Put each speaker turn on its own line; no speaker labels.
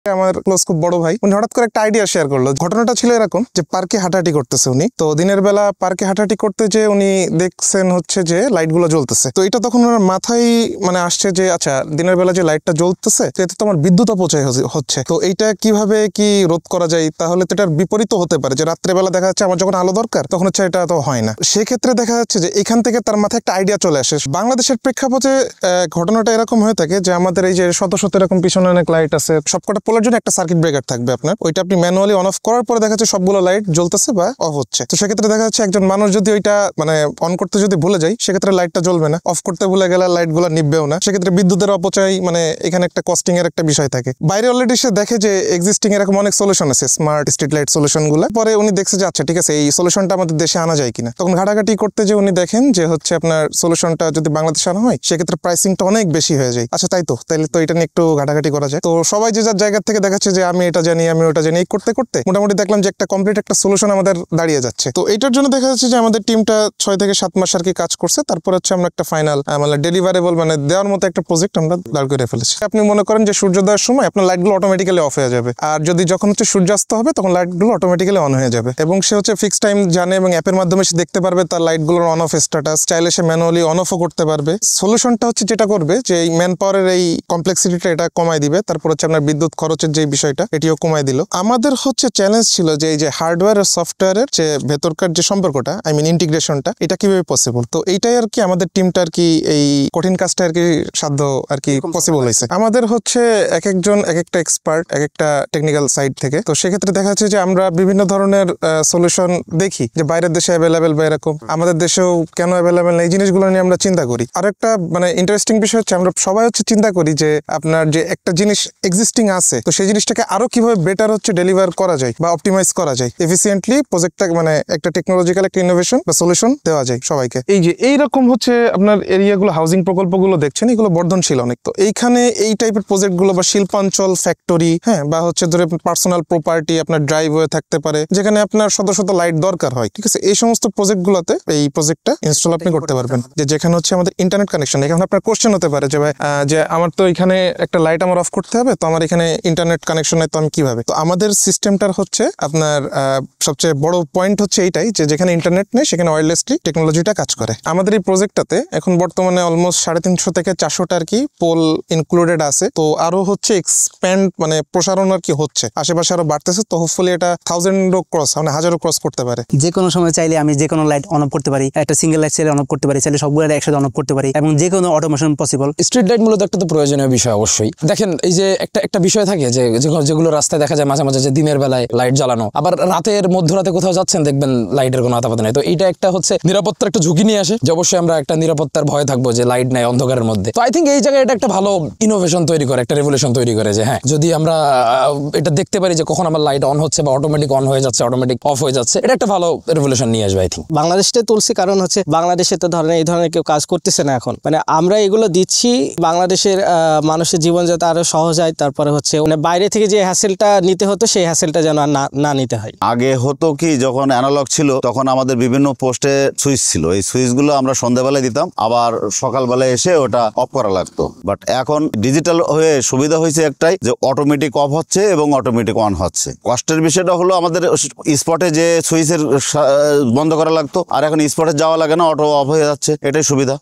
আমার ক্লোজ খুব বড় ভাই, উনি হঠাৎ করে একটা আইডিয়া শেয়ার করলো। ঘটনাটা ছিল এরকম যে পার্কে হাঁটাহাঁটি করতেছে উনি, তো দিনের বেলা পার্কে হাঁটাহাঁটি করতে যে উনি দেখছেন হচ্ছে যে লাইট গুলো জ্বলতেছে। তো এটা তখন ওনার মাথায় মানে আসছে যে আচ্ছা, দিনের বেলা যে লাইটটা জ্বলতেছে এতে তো আমার বিদ্যুৎ অপচয় হচ্ছে, তো এইটা কিভাবে কি রোধ করা যায়। তাহলে তো এটার বিপরীত হতে পারে যে রাত্রেবেলা দেখা যাচ্ছে আমার যখন আলো দরকার তখন হচ্ছে এটা তো হয় না। সেক্ষেত্রে দেখা যাচ্ছে যে এখান থেকে তার মাথায় একটা আইডিয়া চলে আসে। বাংলাদেশের প্রেক্ষাপটে ঘটনাটা এরকম হয়ে থাকে যে আমাদের এই যে শত শত এরকম পিছনে অনেক লাইট আছে, সবকটা পোলের জন্য একটা সার্কিট ব্রেকার থাকবে আপনার, ওইটা আপনি ম্যানুয়ালি অন অফ করার পরে দেখা যাচ্ছে সবগুলো লাইট জ্বলতেছে বা অফ হচ্ছে। তো সেক্ষেত্রে দেখা যাচ্ছে একজন মানুষ যদি ওইটা মানে অন করতে যদি ভুলে যায় সেক্ষেত্রে লাইটটা জ্বলবে না, অফ করতে ভুলে গেলে লাইট গুলো নিববেও না, সেক্ষেত্রে বিদ্যুতের অপচয় মানে এখানে একটা কস্টিং এর একটা বিষয় থাকে। বাইরে অলরেডি সে দেখে যে এক্সিস্টিং এরকম অনেক সলিউশন আছে, স্মার্ট স্ট্রিট লাইট সলিউশন গুলো। পরে উনি দেখছে যে আচ্ছা ঠিক আছে, এই সলিউশনটা আমাদের দেশে আনা যায় কিনা। তখন ঘাটাঘাটি করতে যে উনি দেখেন যে হচ্ছে আপনার সলিউশনটা যদি বাংলাদেশে আনা হয় সেক্ষেত্রে প্রাইসিংটা অনেক বেশি হয়ে যায়। আচ্ছা তাই তো, তাইলে তো এটা নিয়ে একটু ঘাটাঘাটি করা যায়। তো সবাই যে যার জায়গা থেকে দেখাচ্ছে যে আমি এটা জানি আমি ওটা জানি, এই করতে করতে মোটামুটি দেখলাম যে একটা কমপ্লিট একটা সলিউশন আমাদের দাঁড়িয়ে যাচ্ছে। তো এটার জন্য দেখা যাচ্ছে যে আমাদের টিমটা 6 থেকে 7 মাস আর কি কাজ করছে। তারপর হচ্ছে আমরা একটা ফাইনাল মানে ডেলিভারেবল মানে দেওয়ার মতো একটা প্রজেক্ট আমরা দাঁড় করে ফেলেছি। আপনি মনে করেন যে সূর্যোদয়ের সময় আপনার লাইটগুলো অটোমেটিক্যালি অফ হয়ে যাবে, আর যদি যখন হচ্ছে সূর্যাস্ত হবে তখন লাইটগুলো অটোমেটিক্যালি অন হয়ে যাবে, এবং সে হচ্ছে ফিক্স টাইম জানে এবং অ্যাপের মাধ্যমে সে দেখতে পারবে তার লাইটগুলোর অন অফ স্ট্যাটাস। চাইলে সে ম্যানুয়ালি অন অফও করতে পারবে। সলিউশনটা হচ্ছে যেটা করবে যে এই ম্যান পাওয়ারের এই কমপ্লেক্সিটিটা এটা কমায় দিবে, তারপর হচ্ছে আপনার বিদ্যুৎ খরচের যে বিষয়টা এটিও কমায় দিল। আমাদের হচ্ছে চ্যালেঞ্জ ছিল যে এই যে হার্ডওয়্যার আর সফটওয়্যারের যে ভেতরকার যে সম্পর্কটা ইন্টিগ্রেশনটা এটা কিভাবে পসিবল। তো এইটাই আর কি আমাদের টিমটা আর কি এই কঠিন কাজটা আর কি সাধ্য আর কি পসিবল হয়েছে। আমাদের হচ্ছে এক একজন এক একটা এক্সপার্ট এক একটা টেকনিক্যাল সাইড থেকে। তো সেক্ষেত্রে দেখা যাচ্ছে যে আমরা বিভিন্ন ধরনের সলিউশন দেখি যে বাইরের দেশে অ্যাভেলেবেল বা এরকম, আমাদের দেশেও কেন অ্যাভেলেবেল এই জিনিসগুলো নিয়ে আমরা চিন্তা করি। আর একটা মানে ইন্টারেস্টিং বিষয় হচ্ছে আমরা সবাই হচ্ছে চিন্তা করি যে আপনার যে একটা জিনিস এক্সিস্টিং আছে তো সেই জিনিসটাকে আরো কিভাবে বেটার হচ্ছে ডেলিভার করা যায় বা অপটিমাইজ করা যায়, এফিসিয়েন্টলি প্রজেক্টটা মানে একটা টেকনোলজিক্যাল একটা ইনোভেশন বা সলিউশন দেওয়া যায় সবাইকে। এই যে এইরকম হচ্ছে আপনার এরিয়াগুলো হাউজিং প্রকল্পগুলো দেখছেন এগুলো বর্ধনশীল অনেক। তো এইখানে এই টাইপের প্রজেক্টগুলো বা শিল্পাঞ্চল ফ্যাক্টরি হ্যাঁ বা হচ্ছে ধরে পার্সোনাল প্রপার্টি আপনার ড্রাইভওয়ে থাকতে পারে যেখানে আপনার শত শত লাইট দরকার হয়, ঠিক আছে, এই সমস্ত প্রজেক্টগুলোতে এই প্রজেক্টটা ইনস্টল আপনি করতে পারবেন। যে যেখানে হচ্ছে আমাদের ইন্টারনেট কানেকশন, এখানে আপনার কোশ্চেন হতে পারে যে ভাই যে আমার তো এখানে একটা লাইট আমার অফ করতে হবে, তো আমার এখানে ইন্টারনেট কানেকশন নাই, তো আমি কিভাবে। তো আমাদের সিস্টেমটার হচ্ছে আপনার সবচেয়ে বড় পয়েন্ট হচ্ছে এইটাই যে যেখানে ইন্টারনেট নেই সেখানে ওয়্যারলেসলি টেকনোলজিটা কাজ করে। আমাদের এই প্রজেক্টটাতে এখন বর্তমানে অলমোস্ট 350 থেকে 400টা আর কি পোল ইনক্লুডেড আছে। তো আরো হচ্ছে এক্সপ্যান্ড মানে প্রসারণ আর কি হচ্ছে, আশেপাশে আরো বাড়তেছে। তো হোপফুলি এটা 1000ও ক্রস মানে 1000ও ক্রস করতে পারে।
যে কোনো সময় চাইলে আমি যে কোনো লাইট অন অফ করতে পারি, একটা সিঙ্গেল লাইট চাইলে অন অফ করতে পারি, চাইলে সবগুলো একসাথে অন অফ করতে পারি, এবং যে কোনো অটোমেশন পসিবল।
স্ট্রিট লাইট মূলত একটা তো প্রয়োজনীয় বিষয় অবশ্যই। দেখেন এই যে একটা বিষয় থাকে যে যেগুলো রাস্তায় দেখা যায় মাঝে মাঝে যে দিনের বেলায় লাইট জ্বালানো, আবার রাতের মধ্যরাতে কোথাও যাচ্ছেন দেখবেন লাইটের কোনো আতাপাতা নেই। তো এইটা একটা হচ্ছে নিরাপত্তার একটা ঝুঁকি নিয়ে আসে যে অবশ্যই আমরা একটা নিরাপত্তার ভয় থাকবো যে লাইট নাই অন্ধকারের মধ্যে। তো আই থিঙ্ক এই জায়গায় এটা একটা ভালো ইনোভেশন তৈরি করে, একটা রেভলিউশন তৈরি করে যে হ্যাঁ যদি আমরা এটা দেখতে পারি যে কখন আমার লাইট অন হচ্ছে বা অটোমেটিক অন হয়ে যাচ্ছে অটোমেটিক অফ হয়ে যাচ্ছে, এটা একটা ভালো রেভলিউশন নিয়ে আসবে আই থিঙ্ক।
বাংলাদেশে তুলছি কারণ হচ্ছে বাংলাদেশে তো ধরেন এই ধরনের কেউ কাজ করতেছে না এখন, মানে আমরা এগুলো দিচ্ছি বাংলাদেশের মানুষের জীবন যাতে আরো সহজ হয়। তারপরে হচ্ছে মানে বাইরে থেকে যে হ্যাসেলটা নিতে হতো সেই হ্যাসেলটা যেন আর না নিতে হয়।
আগে হতো কি যখন অ্যানালগ ছিল তখন আমাদের বিভিন্ন পোস্টে সুইচ ছিল, এই সুইচগুলো আমরা সন্ধ্যাবেলায় দিতাম আবার সকালবেলায় এসে ওটা অফ করা লাগতো। বাট এখন ডিজিটাল হয়ে সুবিধা হয়েছে একটাই যে অটোমেটিক অফ হচ্ছে এবং অটোমেটিক অন হচ্ছে। কষ্টের বিষয়টা হলো আমাদের স্পটে যে সুইচের বন্ধ করা লাগতো আর এখন স্পটে যাওয়া লাগে না, অটো অফ হয়ে যাচ্ছে, এটাই সুবিধা।